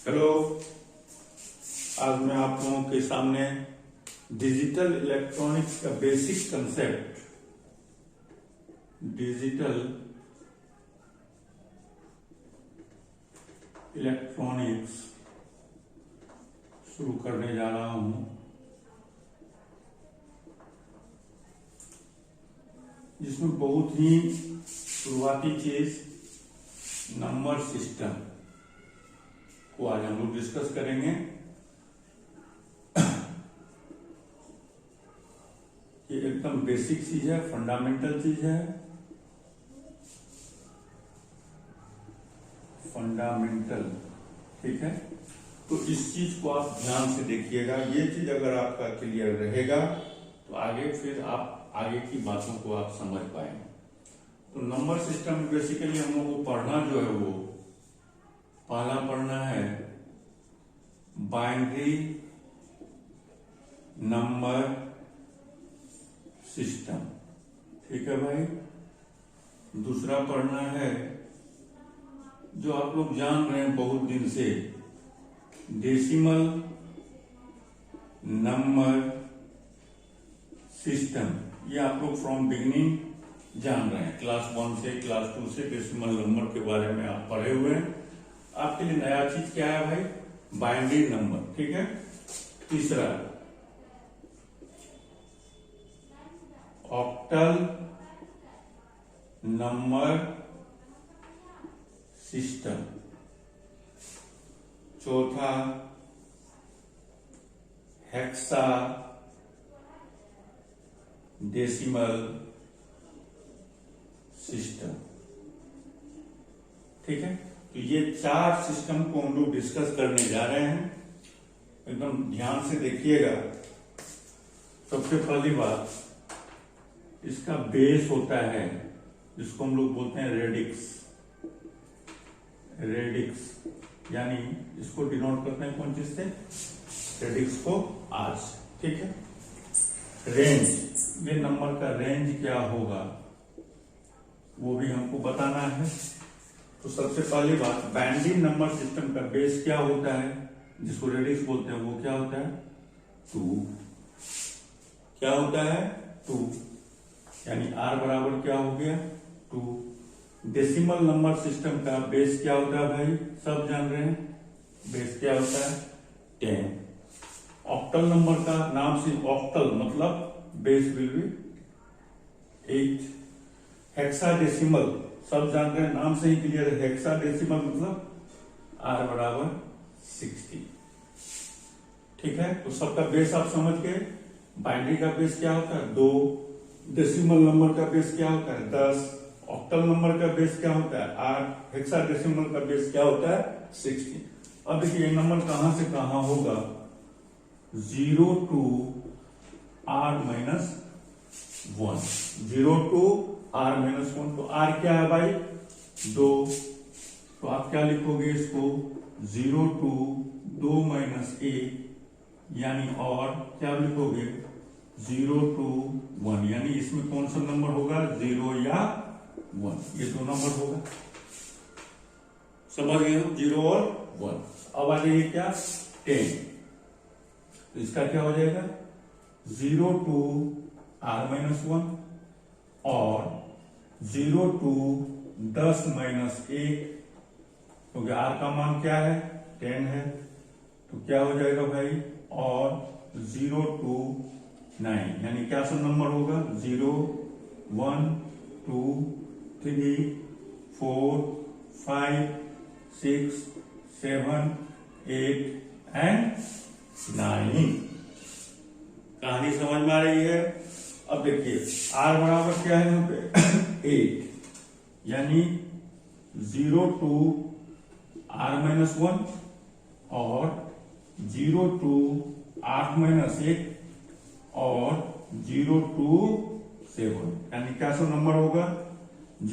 Hello. आज मैं आप लोगों के सामने डिजिटल इलेक्ट्रॉनिक्स का बेसिक कंसेप्ट, डिजिटल इलेक्ट्रॉनिक्स शुरू करने जा रहा हूं। जिसमें बहुत ही शुरुआती चीज नंबर सिस्टम को आज हम लोग डिस्कस करेंगे। ये एकदम बेसिक चीज है, फंडामेंटल चीज है, फंडामेंटल। ठीक है, तो इस चीज को आप ध्यान से देखिएगा। ये चीज अगर आपका क्लियर रहेगा तो आगे फिर आप आगे की बातों को आप समझ पाएंगे। तो नंबर सिस्टम बेसिकली हम लोग को पढ़ना जो है वो पहला पढ़ना है बाइनरी नंबर सिस्टम। ठीक है भाई। दूसरा पढ़ना है जो आप लोग जान रहे हैं बहुत दिन से, डेसिमल नंबर सिस्टम। ये आप लोग फ्रॉम बिगिनिंग जान रहे हैं, क्लास 1 से क्लास 2 से डेसिमल नंबर के बारे में आप पढ़े हुए हैं। आपके लिए नया चीज क्या है भाई? Binary number. ठीक है। तीसरा ऑक्टल नंबर सिस्टम। चौथा हेक्सा डेसिमल सिस्टम। ठीक है। तो ये 4 सिस्टम को हम लोग डिस्कस करने जा रहे हैं। एकदम ध्यान से देखिएगा। सबसे पहली बात, इसका बेस होता है जिसको हम लोग बोलते हैं रेडिक्स। रेडिक्स यानी इसको डिनोट करते हैं कौन चीज से? रेडिक्स को आज। ठीक है। रेंज, ये नंबर का रेंज क्या होगा वो भी हमको बताना है। तो सबसे पहली बात, बाइनरी नंबर सिस्टम का बेस क्या होता है जिसको रेडिक्स बोलते हैं? वो क्या होता है? 2। क्या होता है? 2। यानी R बराबर क्या हो गया? 2। डेसिमल नंबर सिस्टम का बेस क्या होता है भाई? सब जान रहे हैं। बेस क्या होता है? 10। ऑक्टल नंबर का नाम से, ऑक्टल मतलब बेस विल बी 8। हेक्साडेसिमल सब जान रहे हैं, नाम से ही क्लियर है। हेक्साडेसिमल मतलब R बराबर 60। ठीक है। तो सबका बेस आप समझ के, बाइनरी का बेस क्या होता है? 2। डेसिमल नंबर का बेस क्या होता है? 10। ऑक्टल नंबर का बेस क्या होता है? 8। हेक्साडेसिमल का बेस क्या होता है? 60। अब देखिए ये नंबर कहां से कहां होगा? 0 to R-1। 0 to R-1। तो R क्या है भाई? 2। तो आप क्या लिखोगे इसको? 0 to 2 - 1 यानी, और क्या लिखोगे? 0 to 1 यानी इसमें कौन सा नंबर होगा? 0 या 1, ये 2 नंबर होगा। समझ गए हो? 0 और 1। अब आ जाइए क्या? 10। तो इसका क्या हो जाएगा? 0 to R-1 और 0 to 10 - 1, क्योंकि R का मान क्या है? 10 है। तो क्या हो जाएगा भाई? और 0 to 9 यानी क्या सब नंबर होगा? 0, 1, 2, 3, 4, 5, 6, 7, 8 एंड 9। कहानी समझ में आ रही है? अब देखिए R बराबर क्या है यहाँ पे? 8 यानी 0 to R-1 और 0 to 8-1 और 0 to 7 यानी क्या सब नंबर होगा?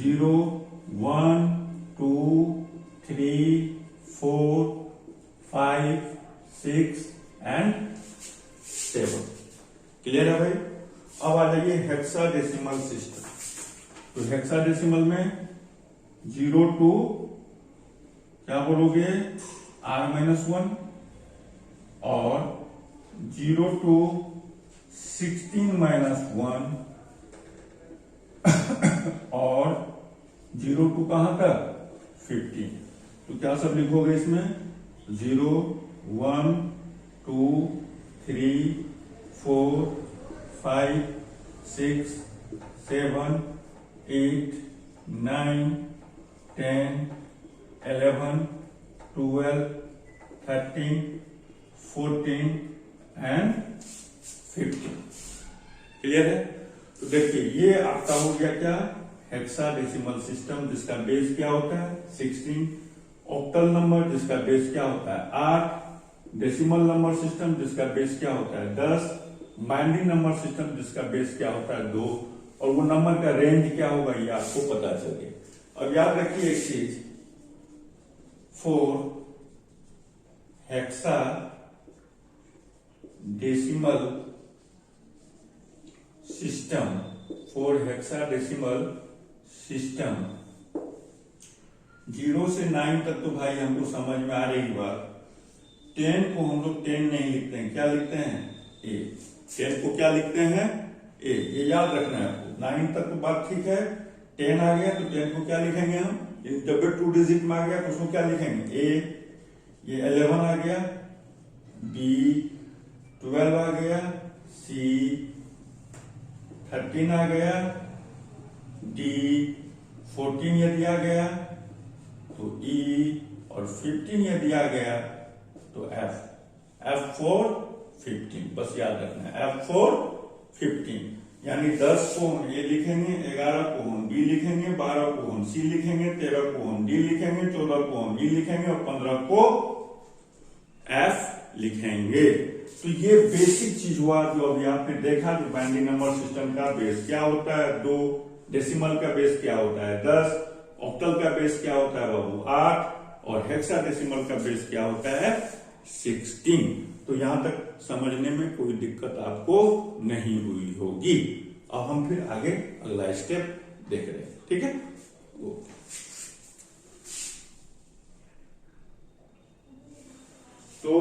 0, 1, 2, 3, 4, 5, 6 एंड 7। क्लियर है भाई? अब आ जाइए हेक्साडेसिमल सिस्टम। तो हेक्साडेसिमल में 0 to क्या बोलोगे? r-1 और 0 to 16 - 1 और 0 to कहां तक 15। तो क्या सब लिखोगे इसमें 0 1 2 3 4 5 6 7 8 9 10 11 12 13 14 एंड 15। क्लियर है? तो देखिए ये आपका हो गया क्या हेक्साडेसिमल सिस्टम, जिसका बेस क्या होता है 16, ऑक्टल नंबर जिसका बेस क्या होता है 8, डेसिमल नंबर सिस्टम जिसका बेस क्या होता है 10, बाइनरी नंबर सिस्टम जिसका बेस क्या होता है 2, और वो नंबर का रेंज क्या होगा ये आपको पता चले। अब याद रखिए एक चीज, 4 हेक्साडेसिमल सिस्टम, 4 हेक्साडेसिमल सिस्टम 0 से 9 तक तो भाई हमको समझ में आ रही बात। 10 को हम लोग 10 नहीं लिखते हैं, क्या लिखते हैं ए। 10 को क्या लिखते हैं ए, ये याद रखना है आपको। 9 तक तो बात ठीक है, 10 आ गया तो 10 को क्या लिखेंगे हम, जब 2 डिजिट में आ गया तो उसको क्या लिखेंगे ए। ये 11 आ गया, बी 12 आ गया, सी 13 आ गया, डी 14 यदि आ गया तो ई, और 15 यदि आ गया तो एफ। F4 15, बस याद रखना है F4 15। यानी 10 को हम ए लिखेंगे, 11 को हम बी लिखेंगे, 12 को हम सी लिखेंगे, 13 को हम डी लिखेंगे, 14 को हम ई लिखेंगे और 15 को एफ लिखेंगे। तो ये बेसिक चीज हुआ जो अभी आपने देखा, जो बाइनरी नंबर सिस्टम का बेस क्या होता है 2, डेसिमल का बेस क्या होता है 10, ऑक्टल का बेस क्या होता है बाबू 8, और हेक्साडेसिमल का बेस क्या होता है 16। तो यहां तक समझने में कोई दिक्कत आपको नहीं हुई होगी। अब हम फिर आगे अगला स्टेप देख रहे हैं, ठीक है। तो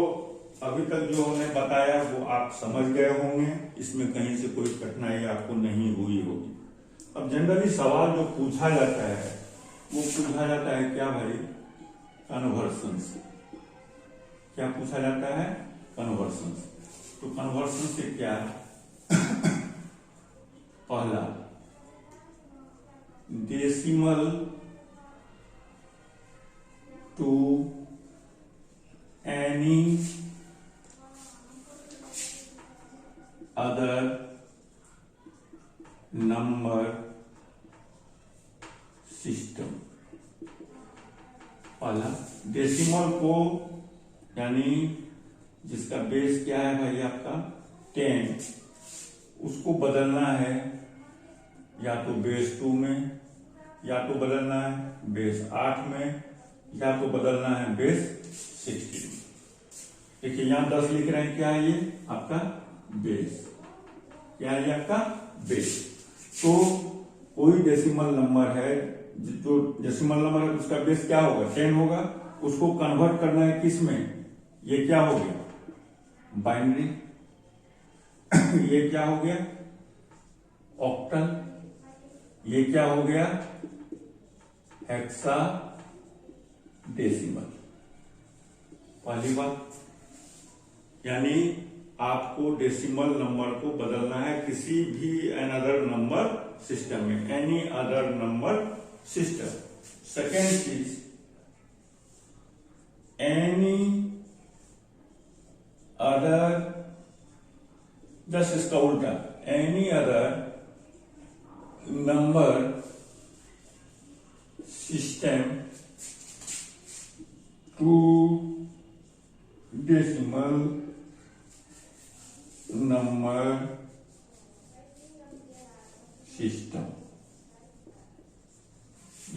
अभी तक जो हमने बताया वो आप समझ गए होंगे, इसमें कहीं से कोई कठिनाई आपको नहीं हुई होगी। अब जनरली सवाल जो पूछा जाता है वो पूछा जाता है क्या भाई, कन्वर्सन से। क्या पूछा जाता है कन्वर्सन से। तो कन्वर्सन से क्या पहला decimal to any other number system. पहला डेसिमल को, यानी जिसका बेस क्या है भाई आपका 10, उसको बदलना है या तो बेस 2 में, या तो बदलना है बेस 8 में, या तो बदलना है बेस 16 में। देखिए यहां 10 लिख रहे हैं, क्या है ये आपका बेस, क्या है ये आपका बेस। तो कोई डेसिमल नंबर है, जो डेसिमल नंबर है उसका बेस क्या होगा 10 होगा, उसको कन्वर्ट करना है किस में, ये क्या हो गया बाइनरी, ये क्या हो गया ऑक्टल, ये क्या हो गया हेक्साडेसिमल। पहली बात, यानी आपको डेसिमल नंबर को बदलना है किसी भी अनदर नंबर सिस्टम में, any other number system. Second चीज, एनी अदर, जस्ट इसका उल्टा, any other number system to decimal number system.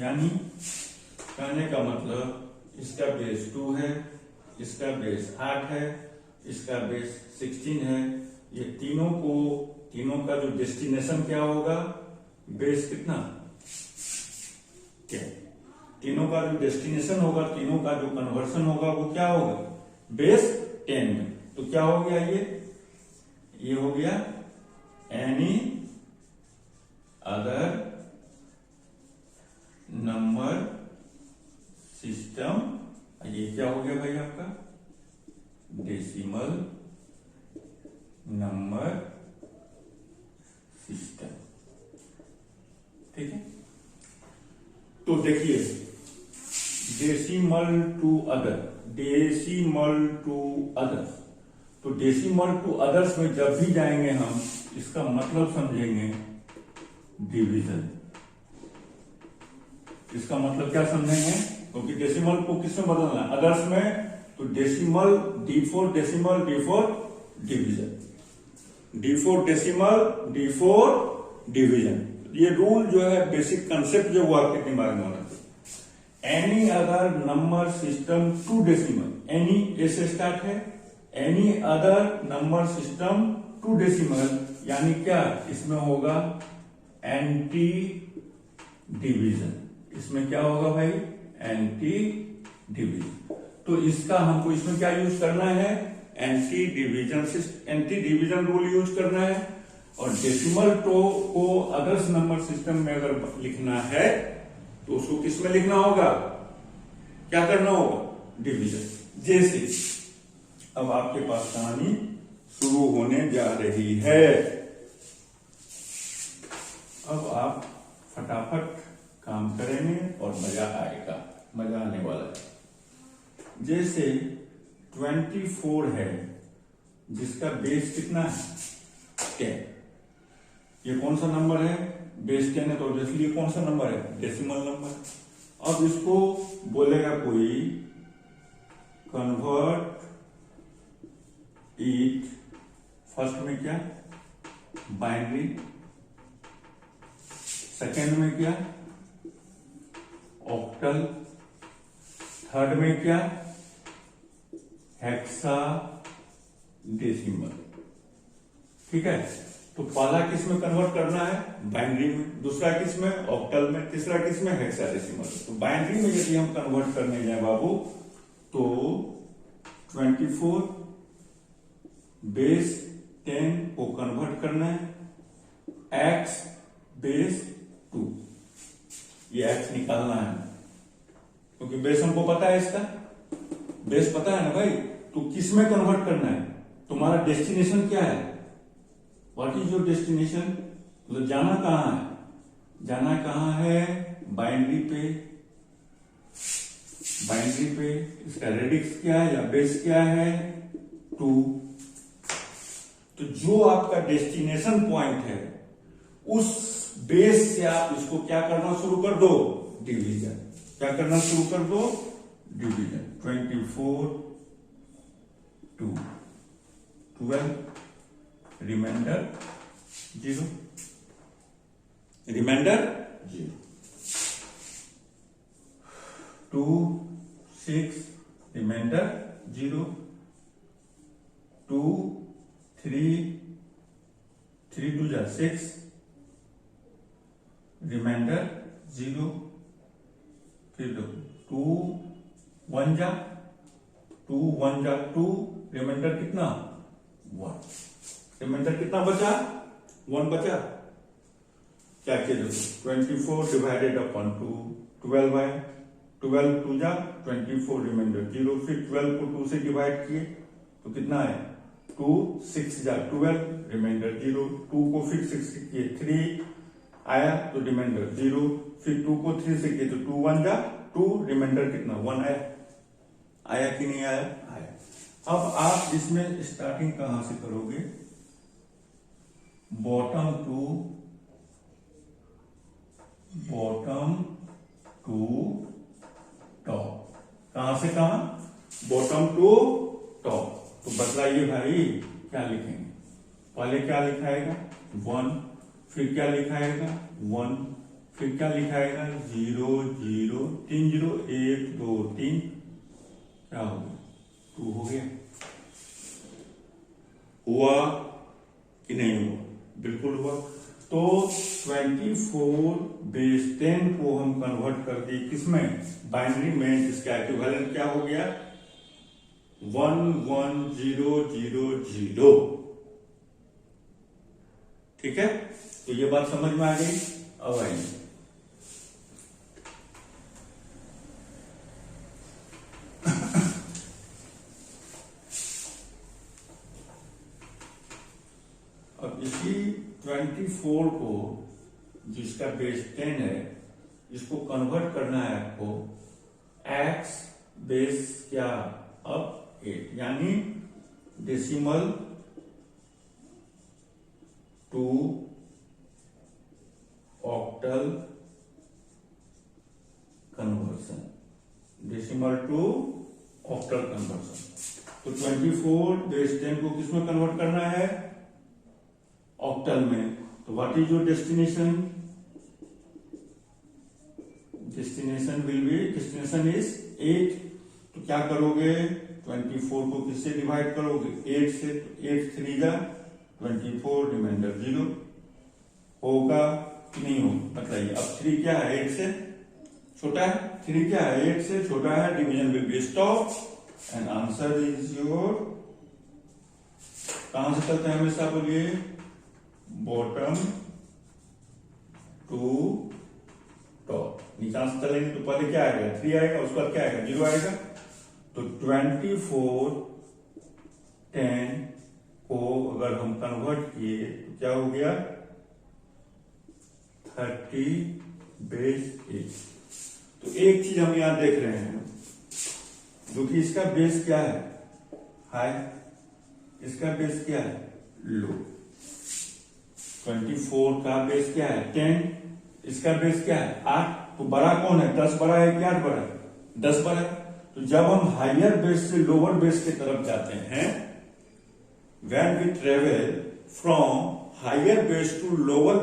यानी कहने का मतलब इसका बेस 2 है, इसका बेस 8 है, इसका बेस 16 है। ये तीनों का जो डेस्टिनेशन क्या होगा, बेस कितना 10। तीनों का जो डेस्टिनेशन होगा, तीनों का जो कन्वर्शन होगा वो क्या होगा, बेस 10 में। तो क्या हो गया, ये हो गया एनी अदर नंबर सिस्टम। ये क्या हो गया भाई आपका, डेसिमल नंबर सिस्टम। ठीक है, तो देखिए decimal to other, decimal to others. तो डेसिमल टू अदर्स में जब भी जाएंगे हम, इसका मतलब समझेंगे डिवीजन। इसका मतलब क्या समझेंगे, क्योंकि डेसिमल को किसमें बदलना है, अदर्स में। तो decimal D4 decimal D4 division, D4 decimal D4 division. ये रूल जो है, बेसिक कंसेप्ट जो वो आपके दिमाग में होना चाहिए। Any other number system to decimal, any A से स्टार्ट है, any other number system to decimal, यानी क्या, इसमें होगा एंटी डिवीजन। इसमें क्या होगा भाई, एंटी डिवीजन। तो इसका हमको इसमें क्या यूज करना है, एंटी डिवीजन रूल यूज करना है। और डेसिमल को अदर्स नंबर सिस्टम में अगर लिखना है तो उसको किस में लिखना होगा, क्या करना होगा, डिवीजन। जैसे अब आपके पास कहानी शुरू होने जा रही है। अब आप फटाफट काम करेंगे और मजा आएगा, मजा आने वाला है। जैसे 24 है, जिसका बेस कितना है, 10। ये कौन सा नंबर है, बेस 10 है, तो ऑब्वियसली कौन सा नंबर है, डेसिमल नंबर। अब इसको बोलेगा कोई कन्वर्ट इट, फर्स्ट में क्या, बाइनरी, सेकेंड में क्या, ऑक्टल, थर्ड में क्या, हेक्सा डेसिमल। ठीक है, तो पहला किस में कन्वर्ट करना है, बाइनरी में, दूसरा किस में, ऑक्टल में, तीसरा किस में, हेक्सा डेसिमल। तो बाइनरी में यदि हम कन्वर्ट करने जाए बाबू, तो 24 बेस 10 को कन्वर्ट करना है x बेस 2, ये x निकालना है, क्योंकि बेस हमको पता है, इसका बेस पता है ना भाई। तो किस में कन्वर्ट करना है, तुम्हारा डेस्टिनेशन क्या है, व्हाट इज योर डेस्टिनेशन, मतलब जाना कहां है, जाना कहां है, बाइनरी पे, बाइनरी पे। इसका रेडिक्स क्या है या बेस क्या है, 2। तो जो आपका डेस्टिनेशन पॉइंट है, उस बेस से आप इसको क्या करना शुरू कर दो, डिवीजन। क्या करना शुरू कर दो, division. 24 2 12, remainder 0, remainder 0, 2 6, remainder 0, 2 3 3 2 6, remainder 0, फिर 2 1 2 1 2, रिमाइंडर कितना, 1, रिमाइंडर कितना बचा, 1 बचा। क्या किया, 24 डिवाइडेड अपॉन 2, 12 है, 12 2 24, रिमाइंडर 0। फिर 12 को 2 से डिवाइड किए तो कितना है, 2 6 12, रिमाइंडर 0। 2 को फिर 6 से किए, 3 आया तो रिमाइंडर 0। फिर 2 को 3 से किए तो 2 1 2, रिमाइंडर कितना, 1 आया। आया कि नहीं आया, आया। अब आप इसमें स्टार्टिंग कहां से करोगे, बॉटम टू टॉप। कहां से कहां, बॉटम टू टॉप। तो बतलाइए भाई क्या लिखेंगे, पहले क्या लिखाएगा, 1, फिर क्या लिखाएगा, 1, फिर क्या लिखाएगा, 0 0 3 0 1 2 3, क्या हो गया, 2 हो गया। हुआ कि नहीं हुआ, बिल्कुल हुआ। तो 24 बेस 10 को हम कन्वर्ट कर दिए किसमें, बाइनरी में, जिसका इक्विवेलेंट क्या हो गया 11000। ठीक है, तो ये बात समझ में आ गई। अब आइए अब इसी 24 को, जिसका बेस 10 है, इसको कन्वर्ट करना है आपको x बेस क्या अब 8, यानी decimal to octal conversion, decimal to octal conversion. तो 24 बेस 10 को किसमें कन्वर्ट करना है, ऑक्टल में। तो what is your destination, destination is 8। तो क्या करोगे, 24 को किससे डिवाइड करोगे, 8 से। 8 3 जा 24, रिमाइंडर 0 होगा कि नहीं होगा, बताइए। अब 3 क्या है, 8 से छोटा है, 3 क्या है, 8 से छोटा है, division will be stop and answer is your, कहां से चलते हैं हमेशा, बोलिए बॉटम टू टॉप, नीचे से चलेंगे तो पहले क्या आएगा 3 आएगा, उसके बाद क्या आएगा 0 आएगा। तो 24 10 को अगर हम कन्वर्ट किए तो क्या हो गया 30 बेस 8। तो एक चीज हम यहां देख रहे हैं, जो कि इसका बेस क्या है हाई, इसका बेस क्या है लो। 24 का बेस क्या है 10, इसका बेस क्या है 8। तो बड़ा कौन है, 10 बड़ा है कि 8 बड़ा है, 10 बड़ा है। तो जब हम हायर बेस से लोअर बेस की तरफ जाते हैं, when we travel from higher base to lower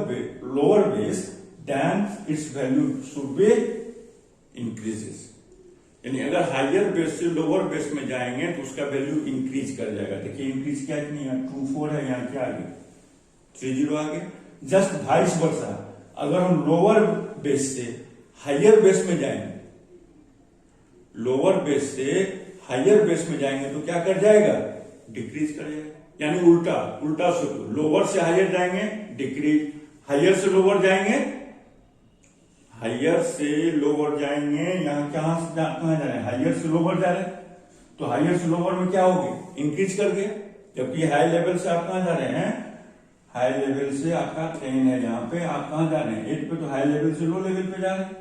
base, then its value should be increases। यानी अगर हायर बेस से लोअर बेस में जाएंगे तो उसका वैल्यू इंक्रीज कर जाएगा। देखिए इंक्रीज क्या है कि नहीं, 2 4 है, यहाँ क्या आगे 3 0 आगे। जस्ट वाइस वर्सा, अगर हम लोअर बेस से हायर बेस में जाएंगे, लोअर बेस से हायर बेस में जाएंगे तो क्या कर जाएगा, डिक्रीज कर जाएगा। यानी उल्टा से, लोअर से हायर जाएंगे डिक्रीज, हायर से लोअर जाएंगे, हायर से लोअर जाएंगे, यहाँ कहां जा रहे हैं, हायर से लोअर जा रहे हैं। तो हायर से लोअर में क्या होगी, इंक्रीज कर गया। जबकि हाई लेवल से आप कहां जा रहे हैं, हाई लेवल से आपका 10 है, यहाँ पे आप कहां जा रहे हैं 8 पे, तो हाई लेवल से लो लेवल पे जा रहे हैं।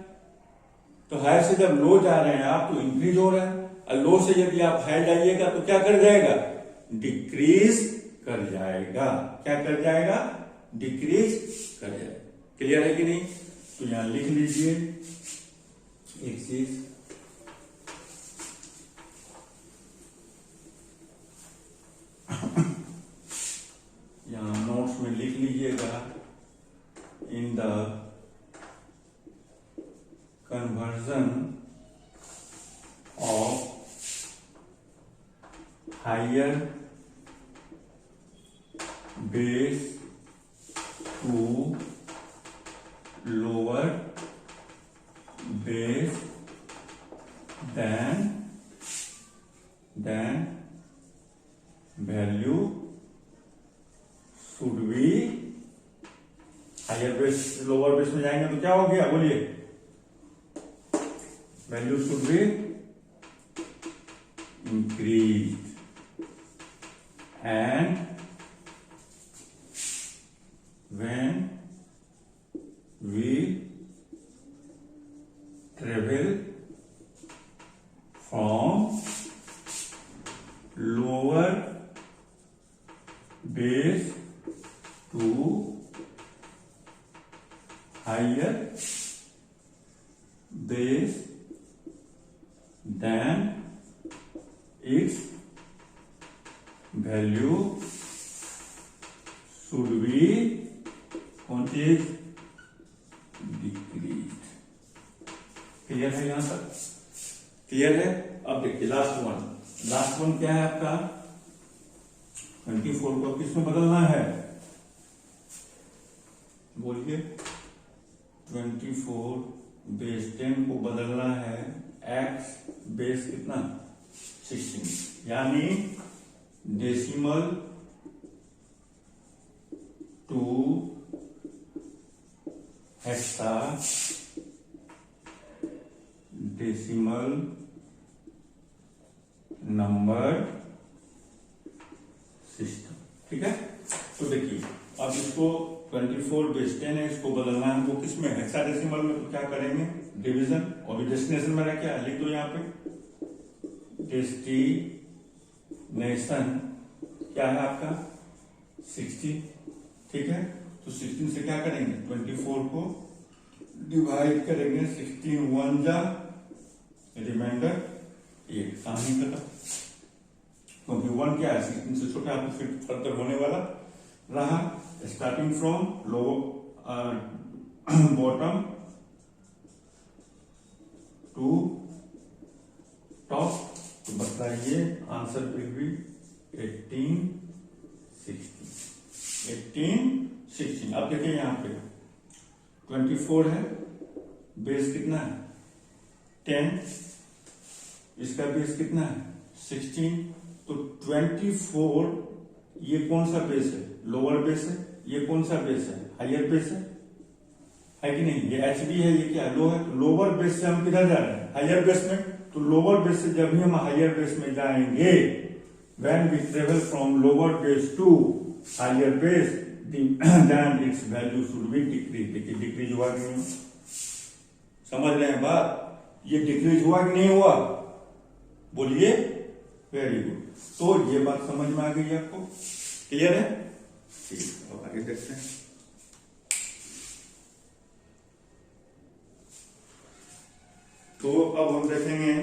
तो हाई से जब लो जा रहे हैं आप तो इंक्रीज हो रहा है, और लो से यदि आप हाई जाइएगा तो क्या कर जाएगा, डिक्रीज कर जाएगा। क्या कर जाएगा, डिक्रीज कर जाएगा। क्लियर है कि नहीं। तो यहां लिख लीजिए एक चीज, यहां नोट्स में लिख लीजिएगा, in the conversion of higher base to lower base, then value should be, higher base lower base में जाएंगे तो क्या हो गया, बोलिए value should be increased, and when we travel from lower base to higher base, then its value should be decreased। Clear है यहां तक, क्लियर है। अब देखिए लास्ट वन क्या है आपका, 24 को किसमें बदलना है, बोलिए 24 बेस 10 को बदलना है x बेस कितना 16, यानी decimal to hexadecimal number system. ठीक है, तो देखिए अब इसको 24 बेस 10 है, इसको बदलना है हमको किसमें हेक्साडेसिमल में, तो क्या करेंगे डिवीजन, और डेस्टिनेशन मेरा क्या है लिख दो यहाँ पे, डेस्टिनेशन क्या है आपका 16। ठीक है, तो 16 से क्या करेंगे 24 को डिवाइड करेंगे, 16 1 जा रिमाइंडर 1, कहानी खत्म, क्योंकि 1 क्या है 16 से छोटा, आपको फिर फर्दर होने वाला रहा। Starting from low bottom to top, तो बताइए आंसर विल बी 18 16। अब देखिए यहां पे 24 है, बेस कितना है 10, इसका बेस कितना है 16, तो 24 ये कौन सा बेस है लोअर बेस है, ये कौन सा बेस है हायर बेस है कि नहीं, ये एच बी है, ये क्या लो है, तो लोअर बेस से हम किधर जा रहे हैं हायर बेस में, तो लोअर बेस से जब भी हम हायर बेस में जाएंगे, when we travel from lower base to higher base then its value should be decrease. देखिए डिक्रीज हुआ कि नहीं, समझ रहे हैं बात, ये डिक्रीज हुआ कि नहीं हुआ, बोलिए वेरी गुड। तो ये बात समझ में आ गई आपको, क्लियर है, ठीक, अब आगे देखते हैं। तो अब हम देखेंगे,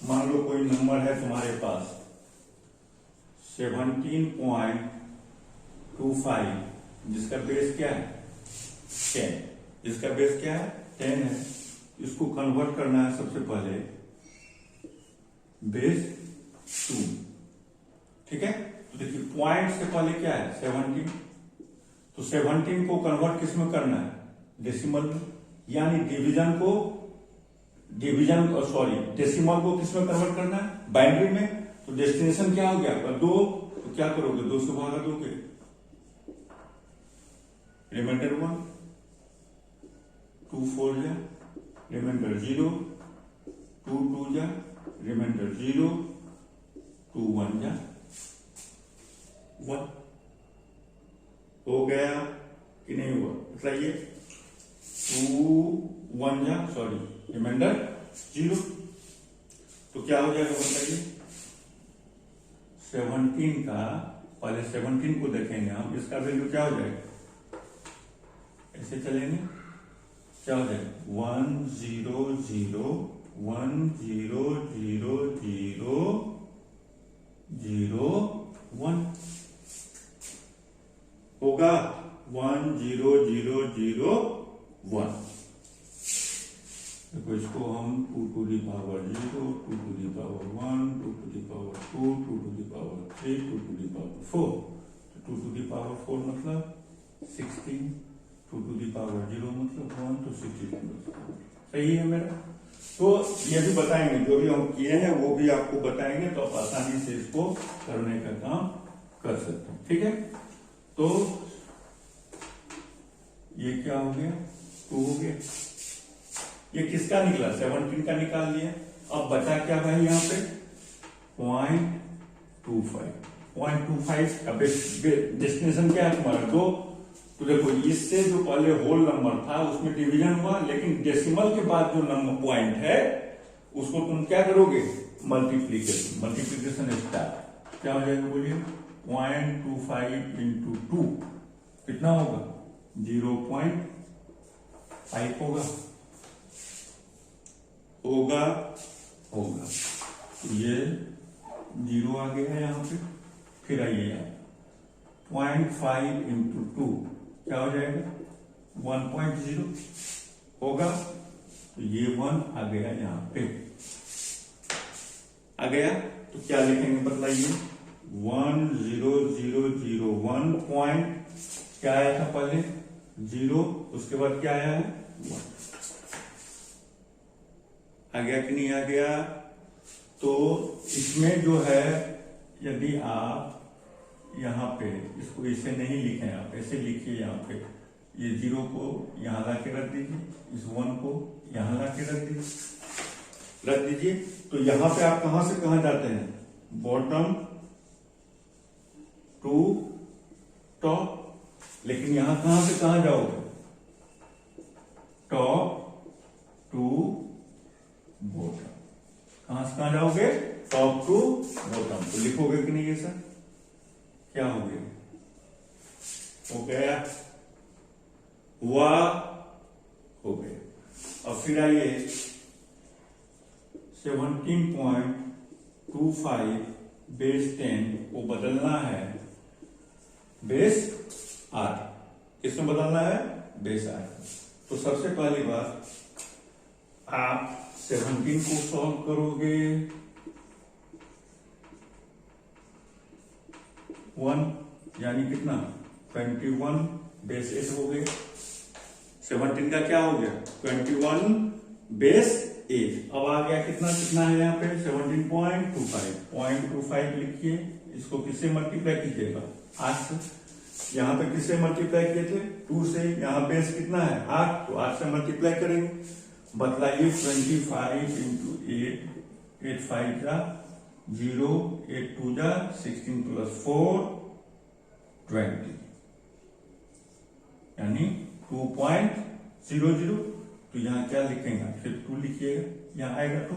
मान लो कोई नंबर है तुम्हारे पास 17.25, जिसका बेस क्या है 10, जिसका बेस क्या है 10 है, इसको कन्वर्ट करना है सबसे पहले बेस 2। ठीक है, तो देखिए पॉइंट से पहले क्या है 17, तो 17 को कन्वर्ट किस में करना है डेसिमल में, यानी डेसिमल को किस में कन्वर्ट करना है बाइनरी में, तो डेस्टिनेशन क्या हो गया आपका 2, तो क्या करोगे 2 से भागा दोगे रिमाइंडर 1, 2 4 जा रिमाइंडर 0, 2 2 जा रिमाइंडर 0, 2 1 जा 1, हो गया कि नहीं हुआ बताइए, 2 1 जा सॉरी रिमाइंडर 0, तो क्या हो जाएगा बताइए 17 का, पहले 17 को देखेंगे हम, इसका वैल्यू क्या हो जाएगा, ऐसे चलेंगे क्या हो जाएगा 1 0 0 1 0 0 0 0 1 होगा 1 0 0 0 1। देखो इसको हम 2 to the power 0, 2 to the power 1, 2 to the power 2, 2 to the power 3, 2 to the power 4, तो 2 to the power 4 मतलब 16, 2 to the power 0 मतलब 1, तो 16 सही है मेरा। तो ये भी बताएंगे, जो भी हम किए हैं वो भी आपको बताएंगे, तो आप आसानी से इसको करने का काम कर सकते हैं। ठीक है, तो ये क्या हो गया 2 हो गया, ये किसका निकला 17 का निकाल लिया। अब बचा क्या भाई यहाँ पे 0.25 का डेस्टिनेशन क्या है तुम्हारा 2, तो देखो इससे जो पहले होल नंबर था उसमें डिवीजन हुआ, लेकिन डेसिमल के बाद जो नंबर पॉइंट है उसको तुम क्या करोगे मल्टीप्लीकेशन स्टार, क्या हो जाएगा बोलिए 0.25 into 2 कितना होगा 0.5 होगा, ये 0 आ गया है यहाँ पे, फिर आइए यहाँ 0.5 into 2 क्या हो जाएगा 1.0 होगा, तो ये 1 आ गया यहाँ पे आ गया, तो क्या लिखेंगे बताइए 1 0 0 0 1 पॉइंट क्या आया था पहले 0, उसके बाद क्या आया है 1। आ गया कि नहीं आ गया? तो इसमें जो है यदि आप यहाँ पे इसको इसे नहीं लिखें, आप ऐसे लिखिए, यहाँ पे ये 0 को यहाँ ला के रख दीजिए, इस 1 को यहाँ ला के रख दीजिए। तो यहाँ पे आप कहां से कहां जाते हैं? Bottom to top. लेकिन यहां कहां से कहां जाओगे? Top to bottom. कहां से कहां जाओगे? Top to bottom. तो लिखोगे कि नहीं ये सर? क्या हो गया? हो गया वाह, हो गया। अब फिर आइए 17.25 बेस 10 को बदलना है बेस 8। किसमें बदलना है? बेस 8। तो सबसे पहली बात, आप 17 को सॉल्व करोगे 1 यानी कितना? 21 बेस 8 हो गए। 17 का क्या हो गया? 21 बेस 8। अब आ गया कितना कितना है यहाँ पे? 17.25 लिखिए। इसको किससे मल्टीप्लाई कीजिएगा? 8 से। यहाँ पे किससे मल्टीप्लाई किए थे? 2 से। यहाँ बेस कितना है? 8, तो 8 से मल्टीप्लाई करेंगे। बतलाइए 25 इंटू 8, 8 5 जा 0, 8 2 जा 16 प्लस 4 20 यानी 2.00। तो यहाँ क्या लिखेंगे? फिर 2 लिखिएगा, यहाँ आएगा तो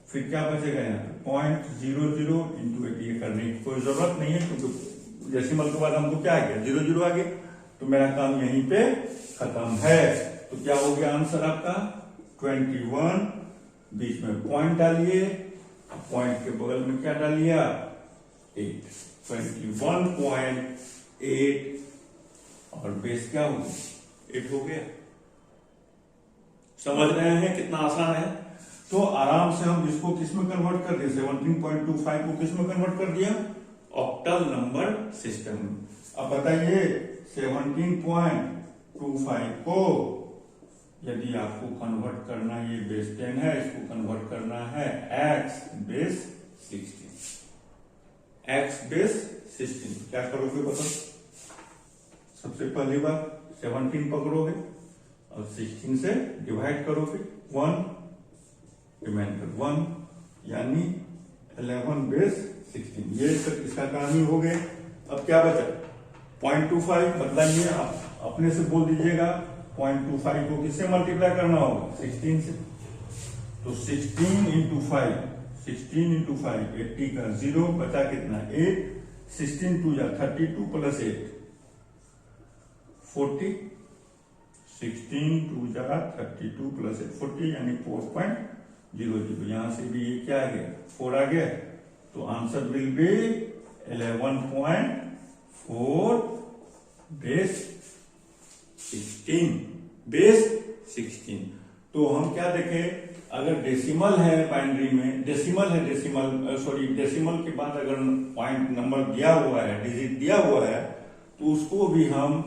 फिर क्या बचेगा? यहाँ पे 0.00 इंटू 8। ये करने की कोई जरूरत नहीं है क्योंकि डेसिमल के बाद हमको क्या आ गया? 0 आ गया। तो मेरा काम यहीं पे खत्म है। तो क्या हो गया आंसर आपका? 21। बीच में पॉइंट डालिए, पॉइंट के बगल में क्या डालिए आप? 8। 21.8 और बेस क्या हो गया? 8 हो गया। समझ रहे हैं कितना आसान है? तो आराम से हम इसको किसमें कन्वर्ट कर दिए? 17.25 को किसमें कन्वर्ट कर दिया? Octal number system. अब बताइए 17.25 को यदि आपको कन्वर्ट करना, ये बेस 10 है, इसको कन्वर्ट करना है x बेस 16। x बेस 16 क्या करोगे बताओ? सबसे पहली बात 17 पकड़ोगे और 16 से डिवाइड करोगे, 1 रिमाइंडर 1 यानी 11 बेस 16। ये सब इसका काम ही हो गए। अब क्या बचा? 0.25 बदलाइए, आप अपने से बोल दीजिएगा। 0.25 को किससे मल्टीप्लाई करना होगा? 16 से। तो 16 इंटू 5, 80 का 0 बचा कितना? 8। 16 2 जा 32 प्लस 8 40। 16 2 जा 32 प्लस 8 40 यानी 4.00। यहां से भी ये क्या आ गया? 4 आ गया। तो answer will be 11.4 base 16। Base 16। तो हम क्या देखें? अगर डेसिमल है बाइनरी में, डेसिमल के बाद अगर पॉइंट नंबर दिया हुआ है, डिजिट दिया हुआ है, तो उसको भी हम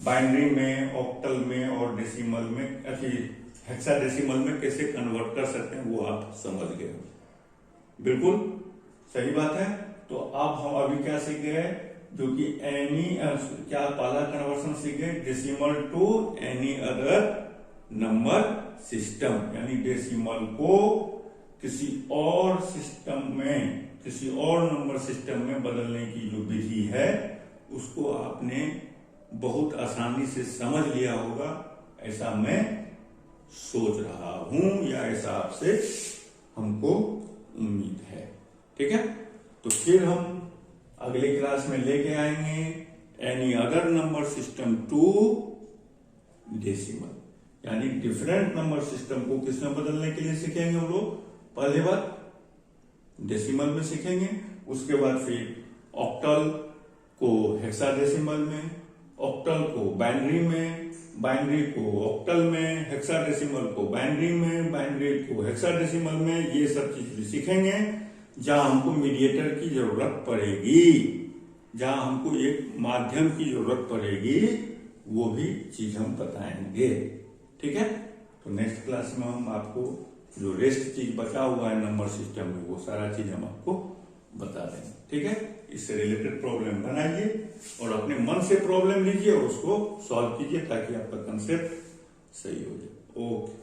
बाइनरी में, ऑक्टल में और डेसिमल में, हेक्साडेसिमल में कैसे कन्वर्ट कर सकते हैं वो आप समझ गए। बिल्कुल सही बात है। तो अब हम अभी क्या सीख गए? जो कि एनी क्या पहला कन्वर्शन सीख गए? Decimal to any other number system, यानी डेसिमल को किसी और सिस्टम में, किसी और नंबर सिस्टम में बदलने की जो विधि है उसको आपने बहुत आसानी से समझ लिया होगा, ऐसा मैं सोच रहा हूं, या ऐसा आपसे हमको उम्मीद है। ठीक है, तो फिर हम अगले क्लास में लेके आएंगे any other number system to decimal, यानी डिफरेंट नंबर सिस्टम को किसमें बदलने के लिए सीखेंगे हम लोग। पहले बात डेसिमल में सीखेंगे, उसके बाद फिर ऑक्टल को हेक्साडेसिमल में, ऑक्टल को बाइनरी में, बाइनरी को ऑक्टल में, हेक्साडेसिमल को बाइनरी में, बाइनरी को हेक्साडेसिमल में। ये सब चीज सीखेंगे जहां हमको मीडिएटर की जरूरत पड़ेगी, जहां हमको एक माध्यम की जरूरत पड़ेगी, वो भी चीज हम बताएंगे। ठीक है, तो नेक्स्ट क्लास में हम आपको जो रेस्ट चीज बचा हुआ है नंबर सिस्टम में वो सारा चीज हम आपको बता देंगे। ठीक है, इससे रिलेटेड प्रॉब्लम बनाइए और अपने मन से प्रॉब्लम लीजिए और उसको सॉल्व कीजिए ताकि आपका कंसेप्ट सही हो जाए। ओके।